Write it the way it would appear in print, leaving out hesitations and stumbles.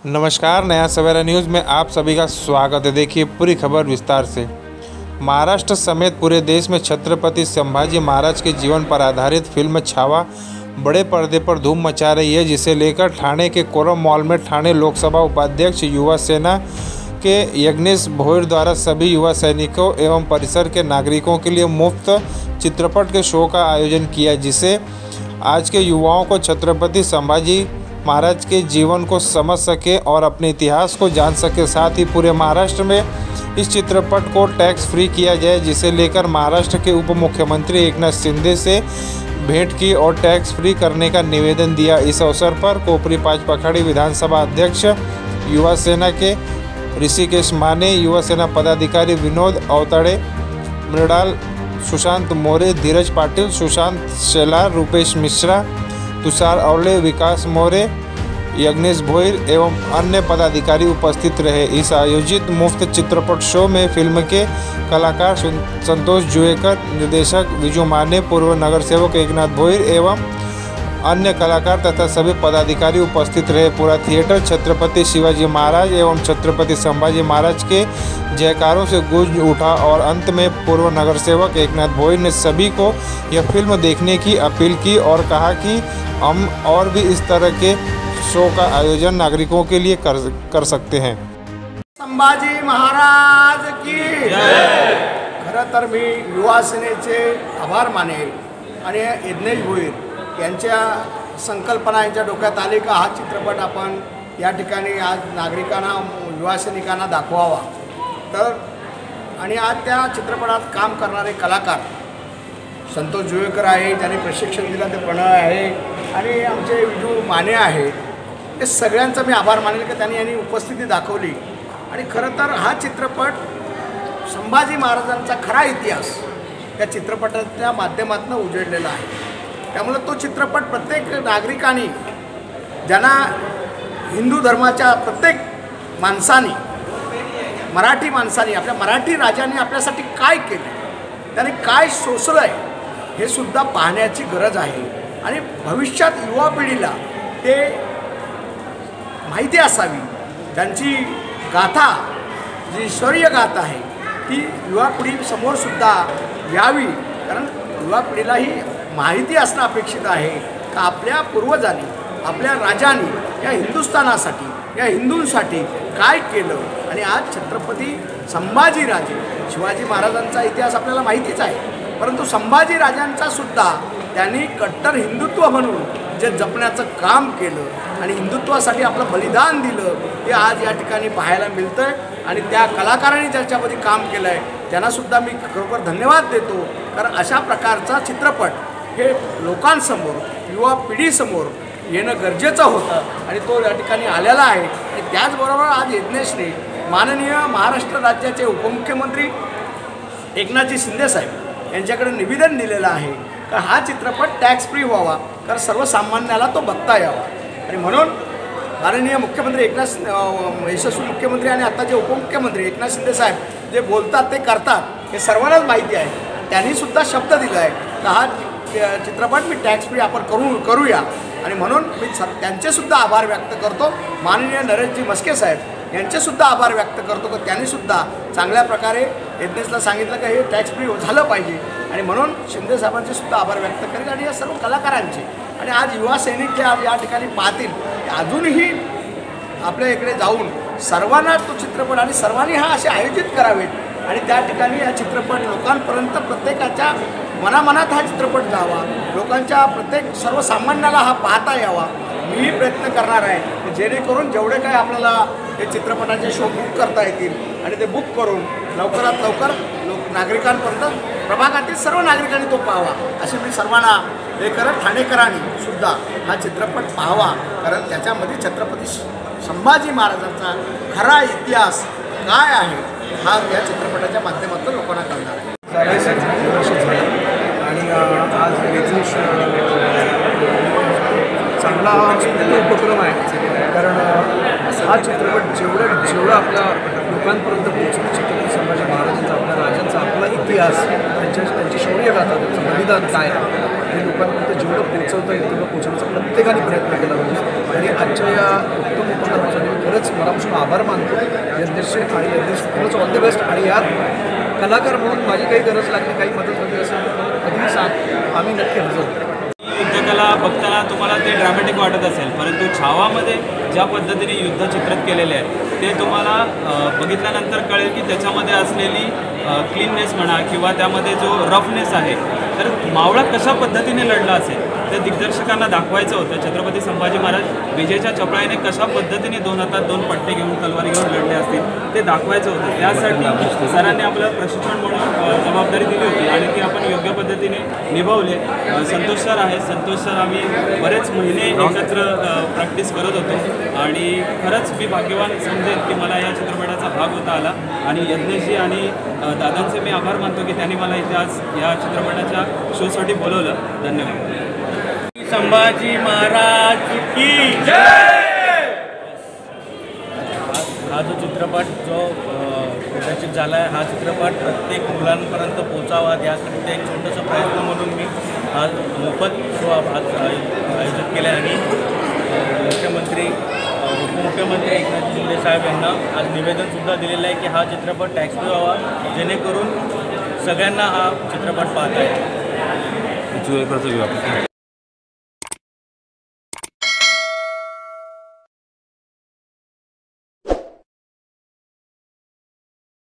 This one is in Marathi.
नमस्कार, नया सवेरा न्यूज़ में आप सभी का स्वागत है। देखिए पूरी खबर विस्तार से। महाराष्ट्र समेत पूरे देश में छत्रपति संभाजी महाराज के जीवन पर आधारित फिल्म छावा बड़े पर्दे पर धूम मचा रही है, जिसे लेकर ठाणे के कोरम मॉल में ठाणे लोकसभा उपाध्यक्ष युवा सेना के यज्ञेश भोईर द्वारा सभी युवा सैनिकों एवं परिसर के नागरिकों के लिए मुफ्त चित्रपट के शो का आयोजन किया, जिसे आज के युवाओं को छत्रपति संभाजी महाराज के जीवन को समझ सके और अपने इतिहास को जान सके। साथ ही पूरे महाराष्ट्र में इस चित्रपट को टैक्स फ्री किया जाए, जिसे लेकर महाराष्ट्र के उप मुख्यमंत्री एकनाथ शिंदे से भेंट की और टैक्स फ्री करने का निवेदन दिया। इस अवसर पर कोपरी पाचपखाड़ी विधानसभा अध्यक्ष युवा सेना के ऋषिकेश माने, युवा सेना पदाधिकारी विनोद अवताड़े, मृणाल सुशांत मोरे, धीरज पाटिल, सुशांत शेलार, रूपेश मिश्रा, तुषार अवले, विकास मोरे, यज्ञेश भोईर एवं अन्य पदाधिकारी उपस्थित रहे। इस आयोजित मुफ्त चित्रपट शो में फिल्म के कलाकार संतोष जुएकर, निर्देशक विजू माने, पूर्व नगर सेवक एकनाथ भोईर एवं अन्य कलाकार तथा सभी पदाधिकारी उपस्थित रहे। पूरा थिएटर छत्रपति शिवाजी महाराज एवं छत्रपति संभाजी महाराज के जयकारों से गूंज उठा और अंत में पूर्व नगर सेवक एकनाथ भोईर ने सभी को यह फिल्म देखने की अपील की और कहा कि हम और भी इस तरह के शो का आयोजन नागरिकों के लिए कर सकते हैं। संभाजी महाराज की जय। खरं तर मी युवा सेनेचे आभार मानेल आणि यज्ञेश भोईर यांच्या संकल्पना यांच्या डोक्यात आली का हा चित्रपट आपण या ठिकाणी आज नागरिकांना, युवा सैनिकांना दाखवावा। तर आणि आज त्या चित्रपटात काम करणारे कलाकार संतोष जुवेकर आहे, ज्यांनी प्रशिक्षण दिलं ते प्रणय आहे, आणि आमचे विजू माने आहे। हे सगळ्यांचा मी आभार मानेल की त्यांनी यांनी उपस्थिती दाखवली। आणि खरं तर हा चित्रपट संभाजी महाराजांचा खरा इतिहास या चित्रपटाच्या माध्यमातून उजळलेला आहे। त्यामुळे तो चित्रपट प्रत्येक नागरिकांनी, ज्यांना हिंदू धर्माच्या प्रत्येक माणसांनी, मराठी माणसांनी, आपल्या मराठी राजांनी आपल्यासाठी काय केले, त्यांनी काय सोसलं आहे, हे सुद्धा पाहण्याची गरज आहे। आणि भविष्यात युवा पिढीला ते माहिती असावी। त्यांची गाथा, जी शौर्य गाथा आहे, ती युवा पिढी समोर सुद्धा यावी, कारण युवा पिढीलाही माहिती असणं अपेक्षित आहे का आपल्या पूर्वजांनी, आपल्या राजांनी या हिंदुस्थानासाठी, या हिंदूंसाठी काय केलं। आणि आज छत्रपती संभाजीराजे, शिवाजी महाराजांचा इतिहास आपल्याला माहितीच आहे, परंतु संभाजी राजांचा सुद्धा त्यांनी कट्टर हिंदुत्व म्हणून जे जपण्याचं काम केलं आणि हिंदुत्वासाठी आपलं बलिदान दिलं, हे आज या ठिकाणी पाहायला मिळतं आहे। आणि त्या कलाकारांनी ज्याच्यामध्ये काम केलं आहे त्यांनासुद्धा मी खरोखर धन्यवाद देतो, कारण अशा प्रकारचा चित्रपट हे लोकांसमोर, युवा पिढीसमोर येणं गरजेचं होतं आणि तो या ठिकाणी आलेला आहे। आणि त्याचबरोबर आज यज्ञेशने माननीय महाराष्ट्र राज्याचे उपमुख्यमंत्री एकनाथजी शिंदेसाहेब यांच्याकडे निवेदन दिलेलं आहे का हा चित्रपट टॅक्स फ्री व्हावा, कारण सर्वसामान्याला तो बघता यावा। आणि म्हणून माननीय मुख्यमंत्री यशस्वी मुख्यमंत्री आणि आत्ताचे उपमुख्यमंत्री एकनाथ शिंदेसाहेब जे बोलतात ते करतात हे सर्वांनाच माहिती आहे। त्यांनीसुद्धा शब्द दिला आहे का हा चित्रपट मी टॅक्स फ्री आपण करूया। आणि म्हणून मी त्यांचेसुद्धा आभार व्यक्त करतो। माननीय नरेशजी मस्के साहेब यांचेसुद्धा आभार व्यक्त करतो की त्यांनीसुद्धा चांगल्या प्रकारे यज्ञेशला सांगितलं की हे टॅक्स फ्री झालं पाहिजे। आणि म्हणून शिंदे साहेबांचे सुद्धा आभार व्यक्त करेल आणि या सर्व कलाकारांचे। आणि आज युवा सैनिक जे या ठिकाणी पाहतील ते अजूनही आपल्या इकडे जाऊन सर्वांना तो चित्रपट आणि सर्वांनी हा असे आयोजित करावेत आणि त्या ठिकाणी हा चित्रपट लोकांपर्यंत, प्रत्येकाच्या मनामनात हा चित्रपट जावा, लोकांच्या प्रत्येक सर्वसामान्याला हा पाहता यावा। मीही प्रयत्न करणार आहे जेणेकरून जेवढे काही आपल्याला हे चित्रपटाचे शो बुक करता येतील आणि ते बुक करून लवकरात लवकर नागरिकांपर्यंत, प्रभागातील सर्व नागरिकांनी तो पाहावा असे मी सर्वांना हे करत, ठाणेकरांनी सुद्धा हा चित्रपट पाहावा, कारण त्याच्यामध्ये छत्रपती संभाजी महाराजांचा खरा इतिहास काय आहे हा या चित्रपटाच्या माध्यमातून लोकांना कळणार आहे। आणि आज यज्ञेश चांगला उपक्रम आहे, कारण हा चित्रपट जेवढा आपल्या लोकांपर्यंत पोहोचतो, छत्रपती संभाजी महाराजांचा, आपल्या राजांचा, आपला इतिहास, त्यांची शौर्यगाथा, त्यांचं बलिदान काय हे लोकांपर्यंत जेवढं पोहोचवता येईल तेवढं पोहोचवण्याचा प्रत्येकाने प्रयत्न केला पाहिजे। आणि आजच्या या उत्तम उपक्रमासाठी मी खरंच मनापासून आभार मानतो यज्ञेशचे आणि यज्ञेश खरंच ऑल द बेस्ट. आणि यात कलाकार म्हणून माझी काही गरज लागली, काही मदत हवी असेल तर कधीही सांग, आम्ही नक्की हजर होतो. युद्धकला बघताना तुम्हाला ते ड्रामॅटिक वाटत असेल, परंतु छावामध्ये ज्या पद्धतीने युद्ध चित्रित केलेले आहे ते तुम्हाला बघितल्यानंतर कळेल की त्याच्यामध्ये असलेली क्लीननेस म्हणा किंवा त्यामध्ये जो रफनेस आहे, तर मावळा कशा पद्धतीने लढला असेल ते दिग्दर्शकांना दाखवायचं होतं. छत्रपती संभाजी महाराज विजेच्या चपळाईने कशा पद्धतीने 2 हातात 2 पट्टे घेऊन तलवारी घेऊन लढले असतील ते दाखवायचं होतं. त्यासाठी सरांनी आपलं प्रशिक्षण म्हणून जबाबदारी दिली होती आणि ती आपण योग्य पद्धतीने निभावले. संतोष सर आहेत, संतोष सर आम्ही बरेच महिने एकत्र प्रॅक्टिस करत होतो आणि खरंच मी भाग्यवान समजेल की मला या चित्रपटाचा भाग होता आला. आणि यज्ञेशजी आणि दादांचे मी आभार मानतो की त्यांनी मला इथे आज या चित्रपटाच्या शोसाठी बोलवलं. धन्यवाद. संभाजी महाराज की जय. हा जो चित्रपट जो प्रदर्शित झाला आहे, हा चित्रपट प्रत्येक मुलांपर्यंत पोचावा यासाठी एक छोटंसं प्रयत्न म्हणून मी आज मोफत शो आज आयोजित केला आहे. आणि उपमुख्यमंत्री एकनाथ शिंदे साहेब यांना आज निवेदनसुद्धा दिलेलं आहे की हा चित्रपट टॅक्स फ्री व्हावा, जेणेकरून सगळ्यांना हा चित्रपट पाहता येईल.